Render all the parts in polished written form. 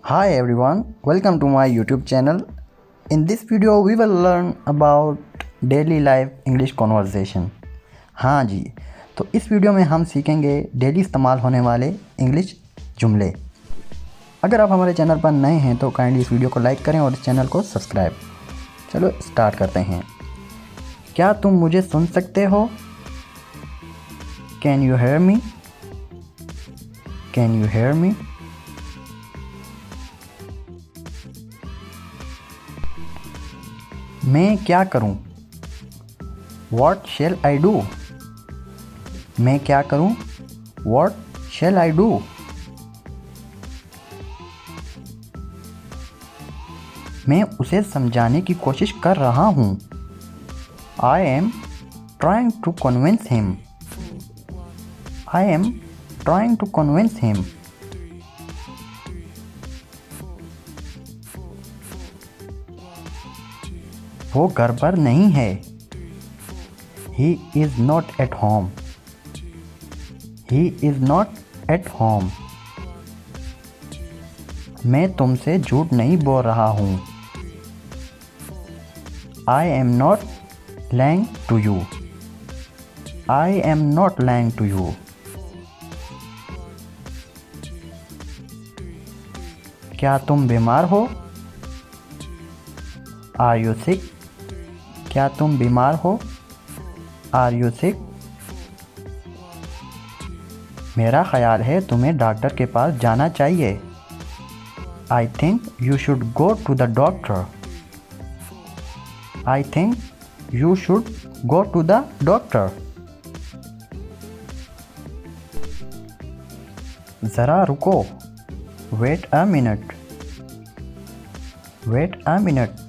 Hi everyone, welcome to my YouTube channel. In this video we will learn about daily life English conversation. हाँ जी, तो इस video में हम सीखेंगे daily इस्तेमाल होने वाले इंग्लिश जुमले। अगर आप हमारे चैनल पर नए हैं तो काइंडली इस वीडियो को लाइक करें और इस चैनल को सब्सक्राइब। चलो स्टार्ट करते हैं। क्या तुम मुझे सुन सकते हो? Can you hear me? Can you hear me? मैं क्या करूं? What shall I do? मैं क्या करूं? What shall I do? मैं उसे समझाने की कोशिश कर रहा हूं। I am trying to convince him. I am trying to convince him. वो घर पर नहीं है। He is not at home. He is not at home. मैं तुमसे झूठ नहीं बोल रहा हूँ। I am not lying to you. I am not lying to you. क्या तुम बीमार हो? Are you sick? क्या तुम बीमार हो? Are you sick? मेरा ख्याल है तुम्हें डॉक्टर के पास जाना चाहिए। I think you should go to the doctor. I think you should go to the doctor. ज़रा रुको। Wait a minute. Wait a minute.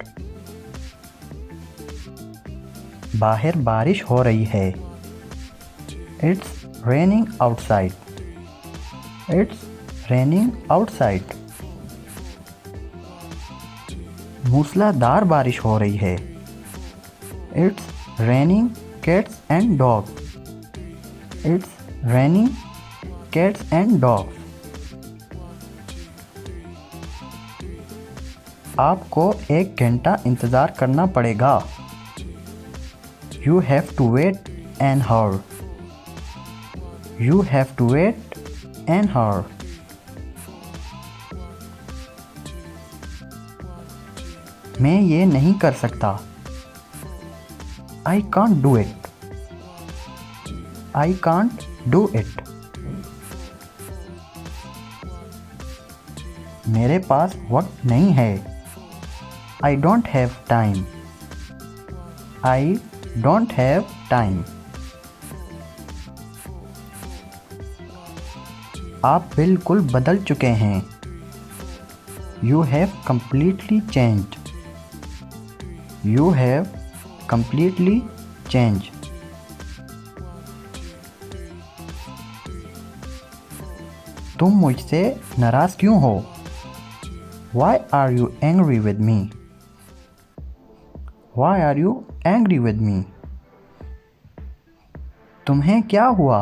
बाहर बारिश हो रही है। It's raining outside. It's raining outside. मूसलाधार बारिश हो रही है। It's raining cats and dogs. It's raining cats and dogs. आपको 1 घंटा इंतज़ार करना पड़ेगा। You have to wait an hour. You have to wait an hour. मैं ये नहीं कर सकता। I can't do it. I can't do it. मेरे पास वक्त नहीं है। I don't have time. I don't have time. आप बिल्कुल बदल चुके हैं। You have completely changed. You have completely changed. तुम मुझसे नाराज क्यों हो? Why are you angry with me? Why are you angry with me? तुम्हें क्या हुआ?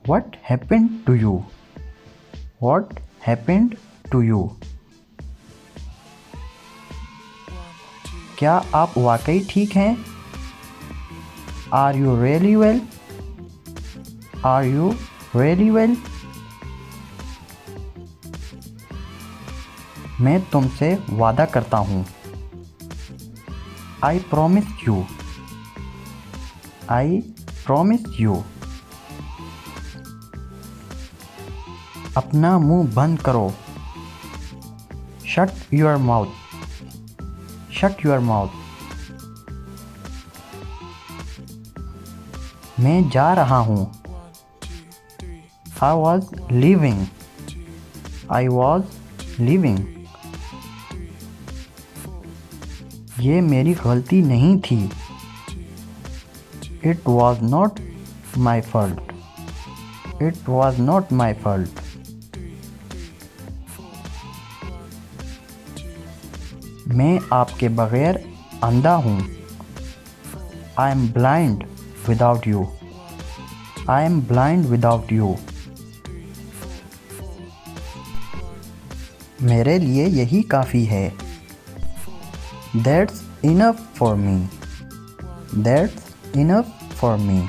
What happened to you? What happened to you? क्या आप वाकई ठीक हैं? Are you really well? Are you really well? मैं तुमसे वादा करता हूँ। I promise you. I promise you. अपना मुंह बंद करो। Shut your mouth. Shut your mouth. मैं जा रहा हूँ। I was leaving. I was leaving. ये मेरी गलती नहीं थी। It was not my fault. It was not my fault. मैं आपके बगैर अंधा हूँ। I am blind without you. I am blind without you. मेरे लिए यही काफ़ी है। That's enough for me. That's enough for me.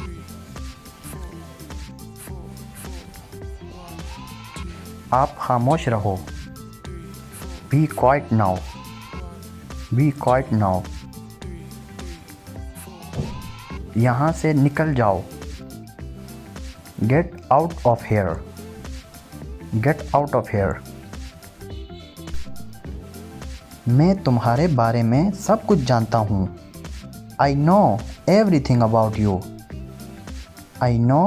आप खामोश रहो। Be quiet now. Be quiet now. यहाँ से निकल जाओ। Get out of here. Get out of here. मैं तुम्हारे बारे में सब कुछ जानता हूँ। I know everything about you. I know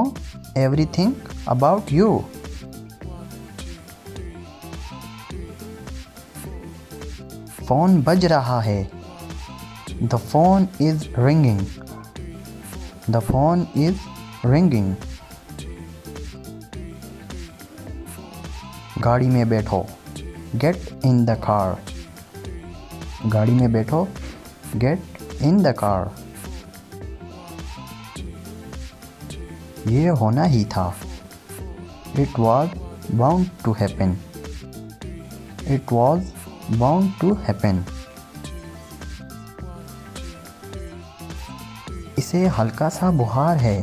everything about you. Phone बज रहा है। The phone is ringing. The phone is ringing. गाड़ी में बैठो। Get in the car. गाड़ी में बैठो। Get in the car. ये होना ही था। It was bound to happen. It was bound to happen. इसे हल्का सा बुखार है।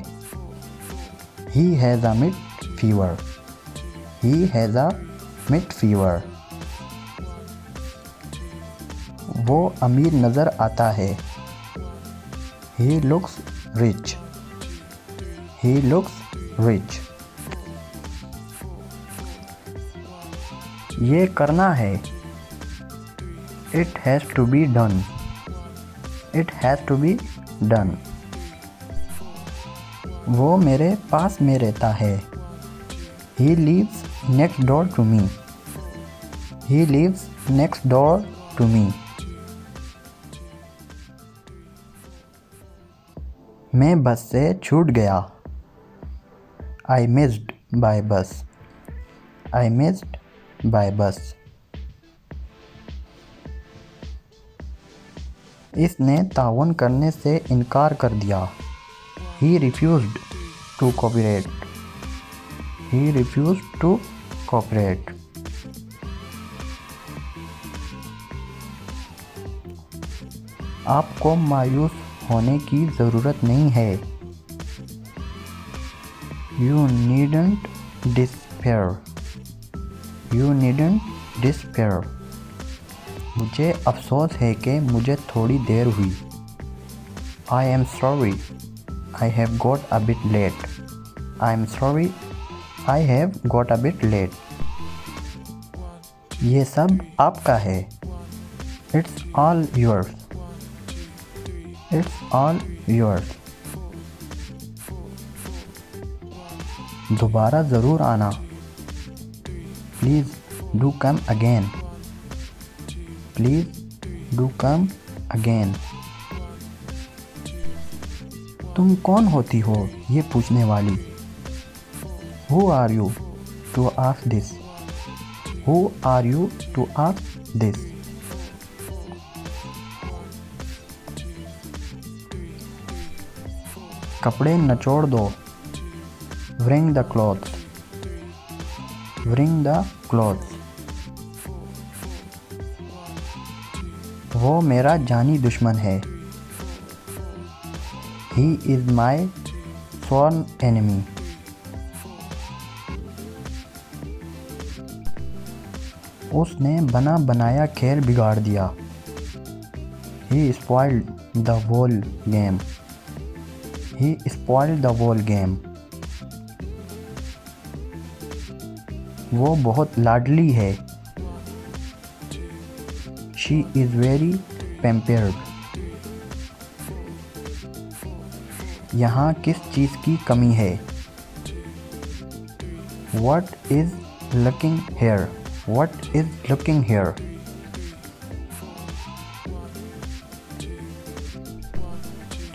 He has a mid fever. He has a mid fever. वो अमीर नज़र आता है। He looks rich. He looks rich. ये करना है। It has to be done. It has to be done. वो मेरे पास में रहता है। He lives next door to me. He lives next door to me. मैं बस से छूट गया। I missed by bus. I missed by bus. इसने ताउन करने से इनकार कर दिया। He refused to cooperate. He refused to cooperate. आपको मायूस होने की ज़रूरत नहीं है। You needn't despair. You needn't despair. मुझे अफसोस है कि मुझे थोड़ी देर हुई। I am sorry. I have got a bit late. I am sorry. I have got a bit late. ये सब आपका है। It's all yours. It's all yours. दोबारा ज़रूर आना। Please do come again. Please do come again. तुम कौन होती हो ये पूछने वाली? Who are you to ask this? Who are you to ask this? कपड़े नचोड़ दो। Wring the clothes. Wring the clothes. वो मेरा जानी दुश्मन है। He is my sworn enemy. उसने बना बनाया खेल बिगाड़ दिया। He spoiled the whole game. He spoiled the whole game. वो बहुत लाडली है। She is very pampered. यहाँ किस चीज़ की कमी है? What is lacking here? What is lacking here?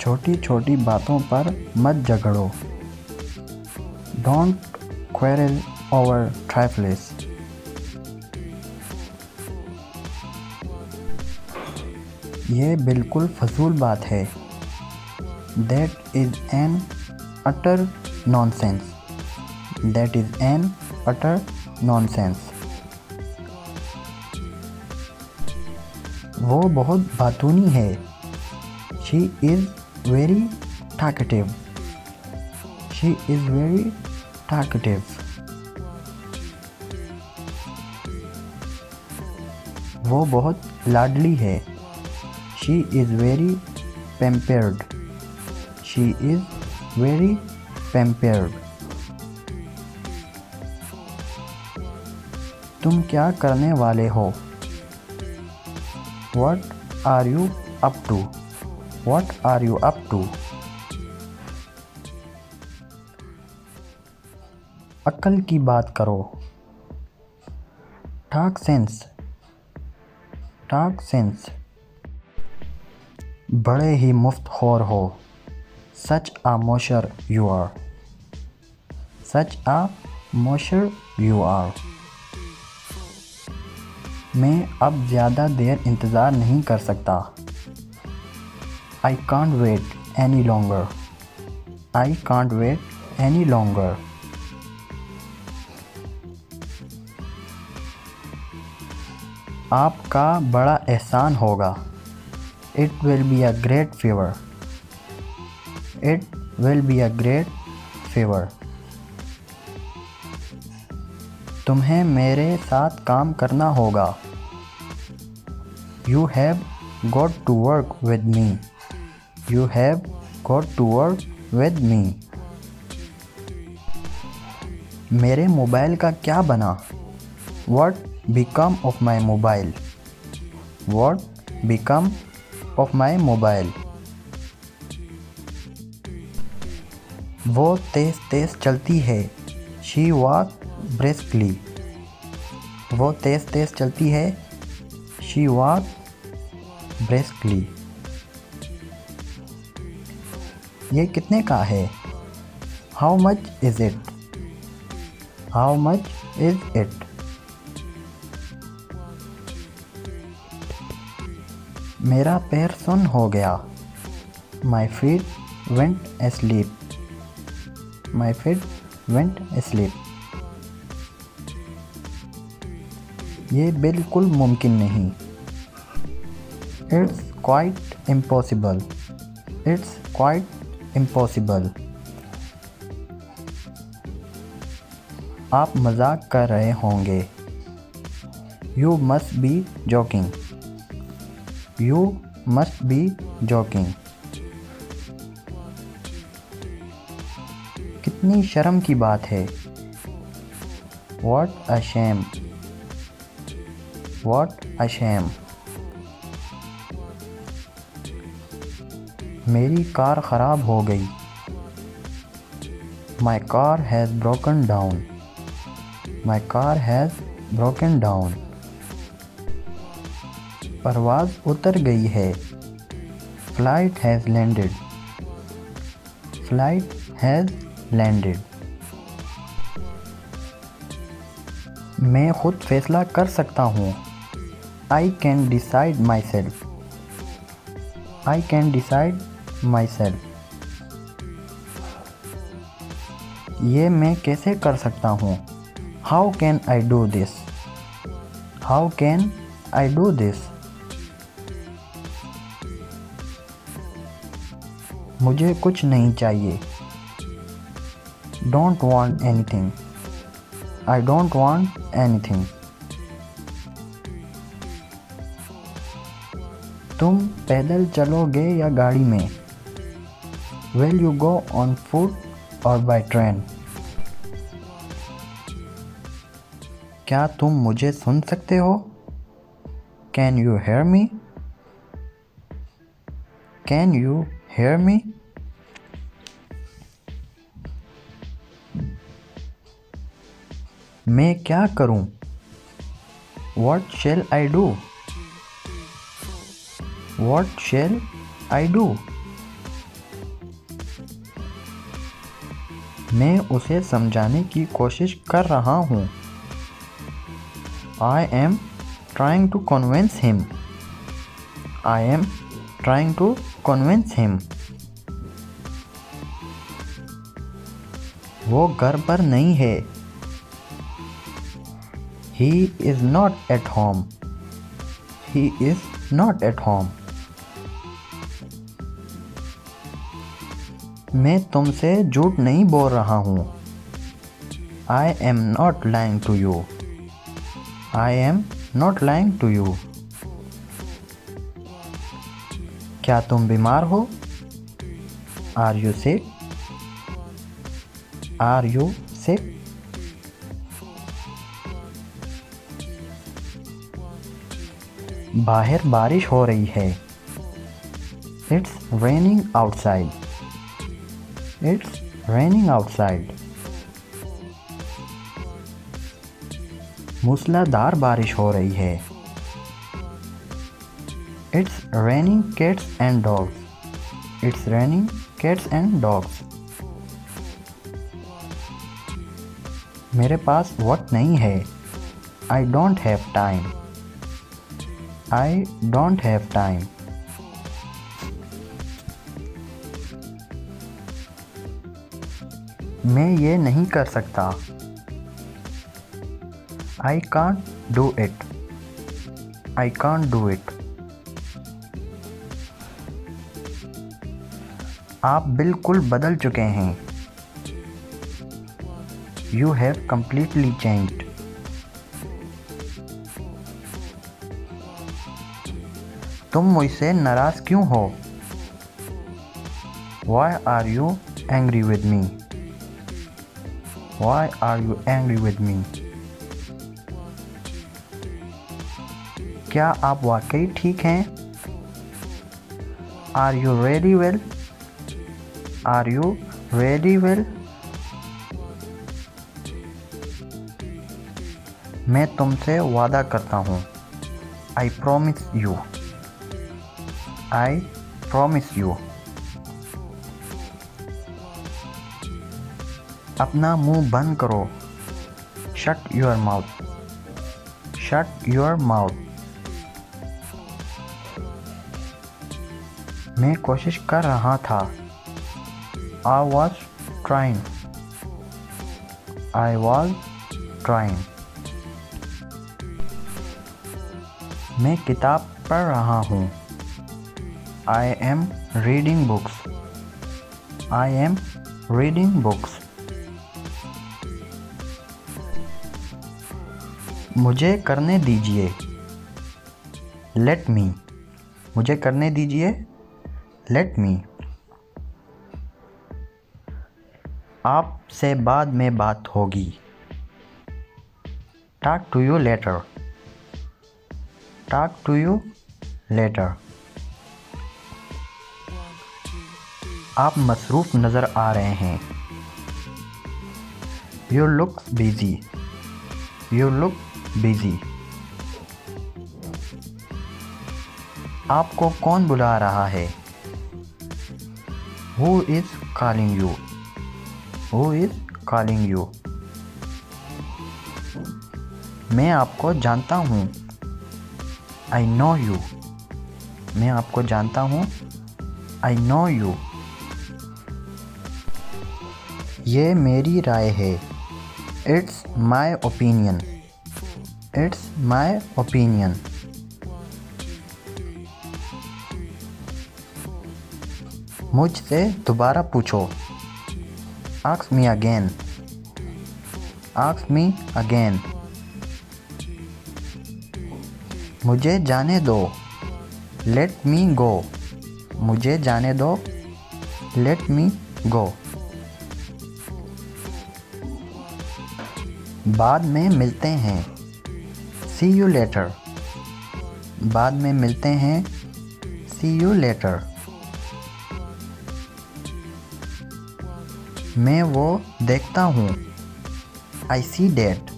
छोटी छोटी बातों पर मत झगड़ो। Don't quarrel over trifles. ये बिल्कुल फजूल बात है। That is an utter nonsense. That is an utter nonsense. वो बहुत बातूनी है। She is very talkative. She is very talkative. वो बहुत लाडली है। She is very pampered. She is very pampered. तुम क्या करने वाले हो? What are you up to? What are you up to? अक्ल की बात करो। Talk sense. Talk sense. बड़े ही मुफ्तखोर हो। Such a mosher you are. Such a mosher you are. मैं अब ज़्यादा देर इंतज़ार नहीं कर सकता। I can't wait any longer. I can't wait any longer. आपका बड़ा एहसान होगा। It will be a great favor. It will be a great favor. तुम्हें मेरे साथ काम करना होगा। You have got to work with me. You have got to work with me. मेरे मोबाइल का क्या बना? What become of my mobile? What become of my mobile? वो तेज़ तेज़ चलती है। She walk briskly. वो तेज़ तेज़ चलती है। She walk briskly. ये कितने का है? How much is it? How much is it? मेरा पैर सुन्न हो गया। My feet went asleep. My feet went asleep. ये बिल्कुल मुमकिन नहीं। It's quite impossible. It's quite impossible. आप मजाक कर रहे होंगे। You must be joking. You must be joking. कितनी शर्म की बात है। What a shame. What a shame. मेरी कार ख़राब हो गई। My car has broken down. My car has broken down. परवाज़ उतर गई है। Flight has landed. Flight has landed. मैं खुद फैसला कर सकता हूँ। I can decide myself. I can decide myself. ये मैं कैसे कर सकता हूँ? How can I do this? How can I do this? मुझे कुछ नहीं चाहिए। Don't want anything. I don't want anything. तुम पैदल चलोगे या गाड़ी में? Will you go on foot or by train? क्या तुम मुझे सुन सकते हो? Can you hear me? Can you hear me? मैं क्या करूं? What shall I do? What shall I do? मैं उसे समझाने की कोशिश कर रहा हूँ। I am trying to convince him. I am trying to convince him. वो घर पर नहीं है। He is not at home. He is not at home. मैं तुमसे झूठ नहीं बोल रहा हूँ. I am not lying to you. I am not lying to you. क्या तुम बीमार हो? Are you sick? Are you sick? बाहर बारिश हो रही है. It's raining outside. It's raining outside. मूसलाधार बारिश हो रही है. It's raining cats and dogs. It's raining cats and dogs. मेरे पास वक्त नहीं है. I don't have time. I don't have time. मैं ये नहीं कर सकता. I can't do it. I can't do it. आप बिल्कुल बदल चुके हैं. You have completely changed. तुम मुझसे नाराज क्यों हो? Why are you angry with me? Why are you angry with me? क्या आप वाकई ठीक हैं? Are you really well? Are you really well? मैं तुमसे वादा करता हूँ. I promise you. I promise you. अपना मुंह बंद करो. Shut your mouth. Shut your mouth. मैं कोशिश कर रहा था. I was trying. I was trying. मैं किताब पढ़ रहा हूँ. I am reading books. I am reading books. मुझे करने दीजिए. Let me. मुझे करने दीजिए. Let me. आपसे बाद में बात होगी. Talk to you later. Talk to you later. आप मसरूफ़ नज़र आ रहे हैं. You look busy. You look busy. आपको कौन बुला रहा है? Who is calling you? Who is calling you? मैं आपको जानता हूँ. I know you. मैं आपको जानता हूँ. I know you. ये मेरी राय है. It's my opinion. It's my opinion. मुझसे दोबारा पूछो. Ask me again. Ask me again. मुझे जाने दो. Let me go. मुझे जाने दो. Let me go. बाद में मिलते हैं. See you later. बाद में मिलते हैं. See you later. मैं वो देखता हूँ. I see that.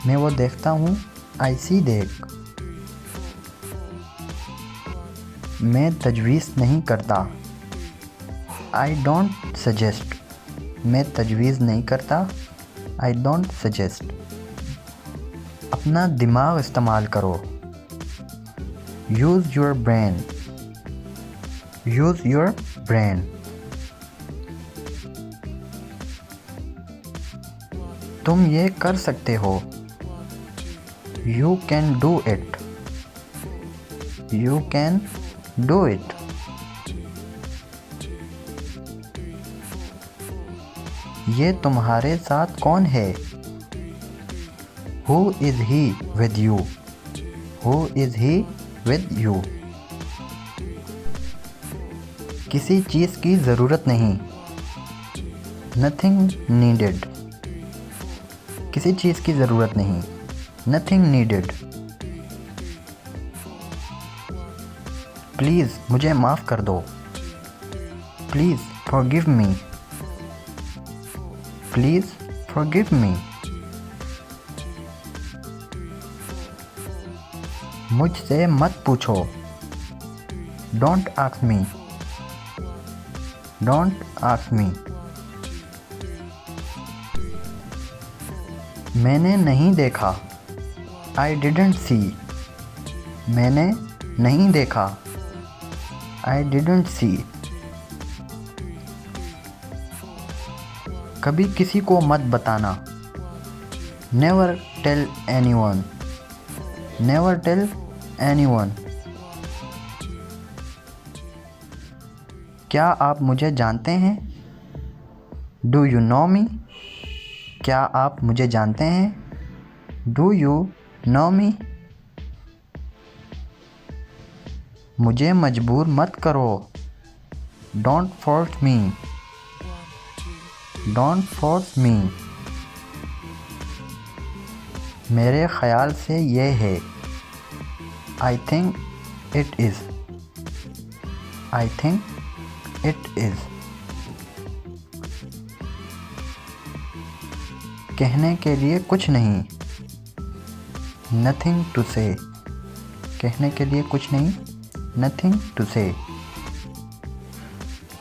मैं वो देखता हूँ. I see that. मैं तजवीज़ नहीं करता. I don't suggest. मैं तजवीज़ नहीं करता. I don't suggest. अपना दिमाग इस्तेमाल करो. Use your brain. Use your brain. तुम ये कर सकते हो. You can do it. You can do it. ये तुम्हारे साथ कौन है? Who is he with you? Who is he with you? किसी चीज़ की ज़रूरत नहीं। Nothing needed. किसी चीज़ की ज़रूरत नहीं। Nothing needed. प्लीज़ मुझे माफ़ कर दो। Please forgive me. Please forgive me. मुझसे मत पूछो। Don't ask me. Don't ask me. मैंने नहीं देखा। I didn't see. मैंने नहीं देखा। I didn't see. कभी किसी को मत बताना। Never tell anyone. Never tell anyone. क्या आप मुझे जानते हैं? Do you know me? क्या आप मुझे जानते हैं? Do you know me? मुझे मजबूर मत करो। Don't force me. Don't force me. मेरे ख़याल से ये है। I think it is. I think it is. कहने के लिए कुछ नहीं। Nothing to say. कहने के लिए कुछ नहीं। Nothing to say.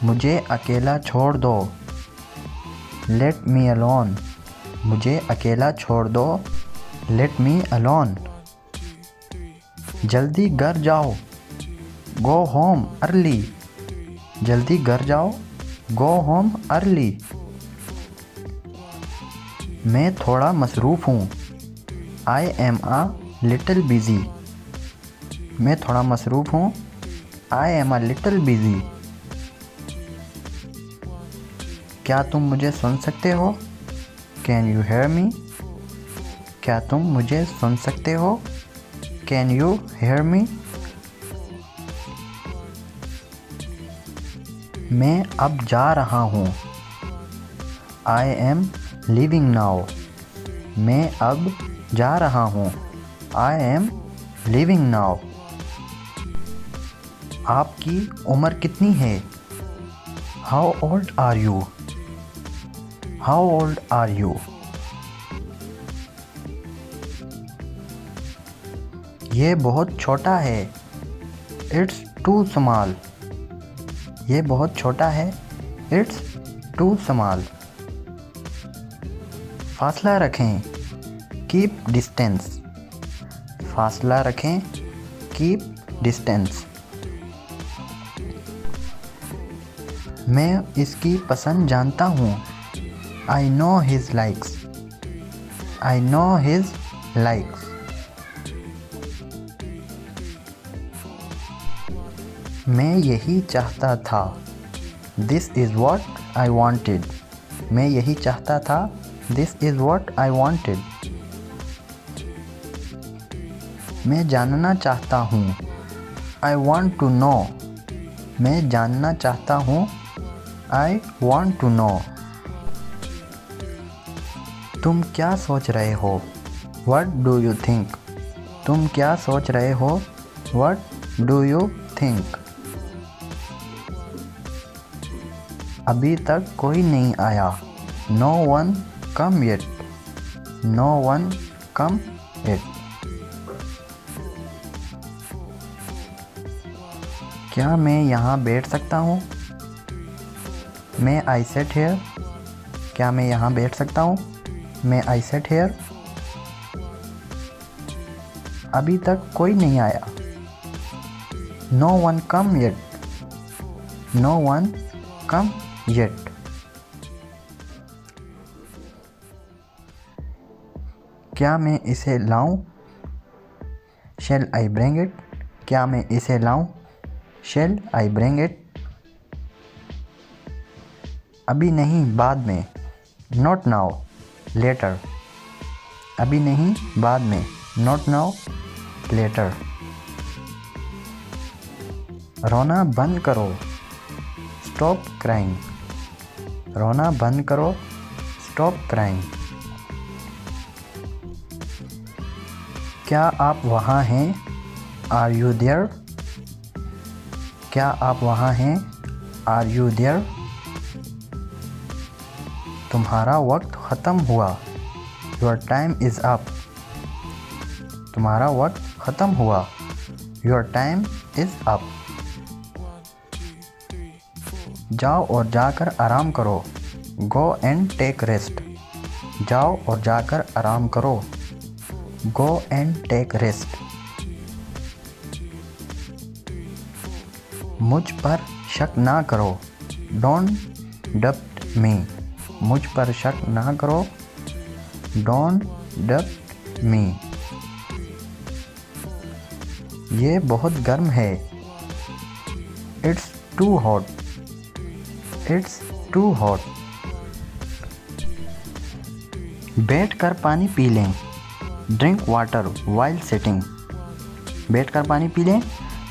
मुझे अकेला छोड़ दो। Let me alone. मुझे अकेला छोड़ दो। Let me alone. जल्दी घर जाओ। Go home early. जल्दी घर जाओ। Go home early. मैं थोड़ा मसरूफ़ हूँ। I am a little busy. मैं थोड़ा मसरूफ़ हूँ। I am a little busy. क्या तुम मुझे सुन सकते हो? Can you hear me? क्या तुम मुझे सुन सकते हो? Can you hear me? मैं अब जा रहा हूँ। I am leaving now. मैं अब जा रहा हूँ। I am leaving now. आपकी उम्र कितनी है? How old are you? How old are you? ये बहुत छोटा है। It's too small. ये बहुत छोटा है। It's too small. फासला रखें। Keep distance. फासला रखें। Keep distance. मैं इसकी पसंद जानता हूँ। I know his likes. I know his likes. मैं यही चाहता था। This is what I wanted. मैं यही चाहता था। This is what I wanted. मैं जानना चाहता हूँ। I want to know. मैं जानना चाहता हूँ। I want to know. तुम क्या सोच रहे हो? What do you think? तुम क्या सोच रहे हो? What do you think? अभी तक कोई नहीं आया। No one come yet. No one come yet. क्या मैं यहाँ बैठ सकता हूँ? May I sit here? क्या मैं यहाँ बैठ सकता हूँ? May I sit here? अभी तक कोई नहीं आया। No one come yet. No one come yet. क्या मैं इसे लाऊं? Shall I bring it? क्या मैं इसे लाऊं? Shall I bring it? अभी नहीं, बाद में। Not now, later. अभी नहीं, बाद में। Not now, later. रोना बंद करो। Stop crying. रोना बंद करो। Stop crying. क्या आप वहाँ हैं? Are you there? क्या आप वहाँ हैं? Are you there? तुम्हारा वक्त ख़त्म हुआ। Your time is up. तुम्हारा वक्त ख़त्म हुआ। Your time is up. जाओ और जाकर आराम करो। Go and take rest. जाओ और जाकर आराम करो। Go and take rest. मुझ पर शक ना करो। Don't doubt me. मुझ पर शक ना करो। Don't doubt me. ये बहुत गर्म है। It's too hot. It's too hot. बैठकर पानी पी लें। Drink water while sitting. बैठकर पानी पी लें।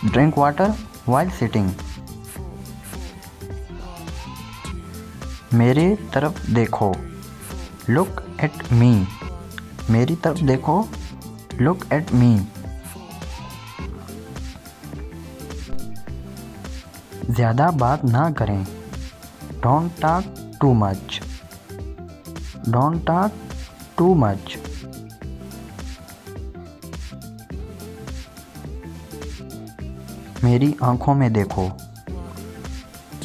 Drink water while sitting. मेरे तरफ देखो। Look at me. मेरी तरफ देखो। Look at me. ज़्यादा बात ना करें। Don't talk too much. Don't talk too much. मेरी आँखों में देखो।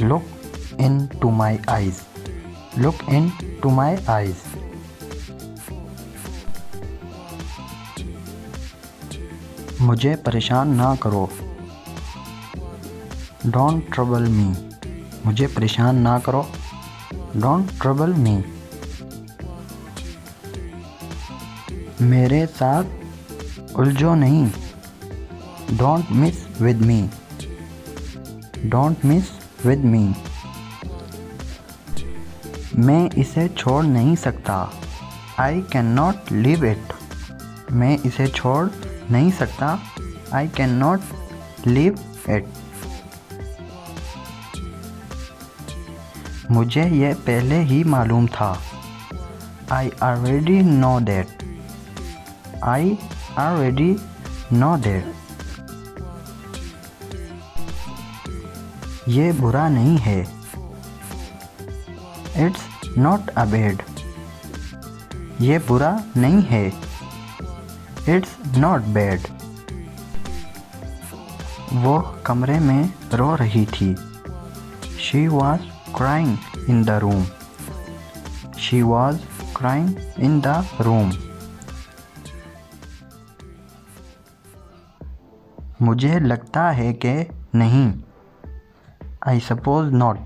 Look into my eyes. Look into my eyes. मुझे परेशान ना करो। Don't trouble me. मुझे परेशान ना करो। Don't trouble me. मेरे साथ उलझो नहीं। Don't mess with me. Don't mess with me. मैं इसे छोड़ नहीं सकता। I cannot leave it. मैं इसे छोड़ नहीं सकता। I cannot leave it. मुझे यह पहले ही मालूम था। I already know that. I already know that. ये बुरा नहीं है। It's not a bad. ये बुरा नहीं है। It's not bad. वो कमरे में रो रही थी। She was crying in the room. She was crying in the room. मुझे लगता है कि नहीं। I suppose not.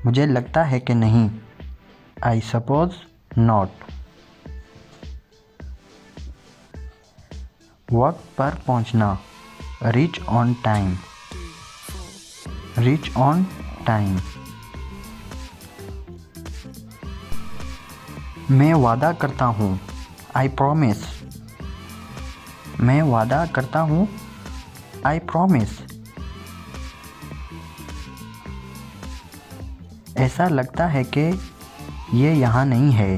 मुझे लगता है कि नहीं। I suppose not. वक्त पर पहुंचना। Reach on time. Reach on time. मैं वादा करता हूँ। I promise. मैं वादा करता हूँ। I promise. ऐसा लगता है कि ये यहाँ नहीं है।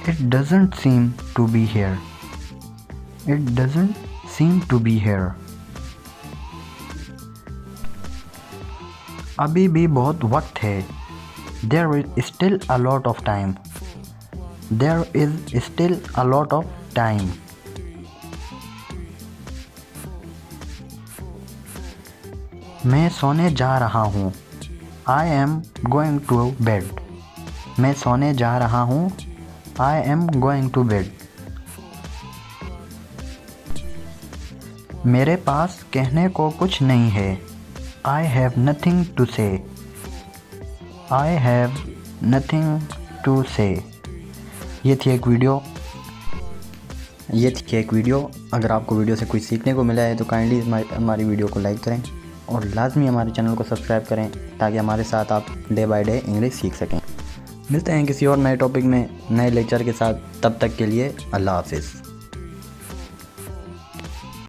It doesn't seem to be here. It doesn't seem to be here. अभी भी बहुत वक्त है। There is still a lot of time. There is still a lot of time. मैं सोने जा रहा हूँ। I am going to bed. मैं सोने जा रहा हूँ। I am going to bed. मेरे पास कहने को कुछ नहीं है। I have nothing to say. I have nothing to say. ये थी एक वीडियो ये थी एक वीडियो। अगर आपको वीडियो से कुछ सीखने को मिला है तो काइंडली हमारी वीडियो को लाइक करें और लाजमी हमारे चैनल को सब्सक्राइब करें ताकि हमारे साथ आप डे बाय डे इंग्लिश सीख सकें। मिलते हैं किसी और नए टॉपिक में नए लेक्चर के साथ। तब तक के लिए अल्लाह हाफिज़।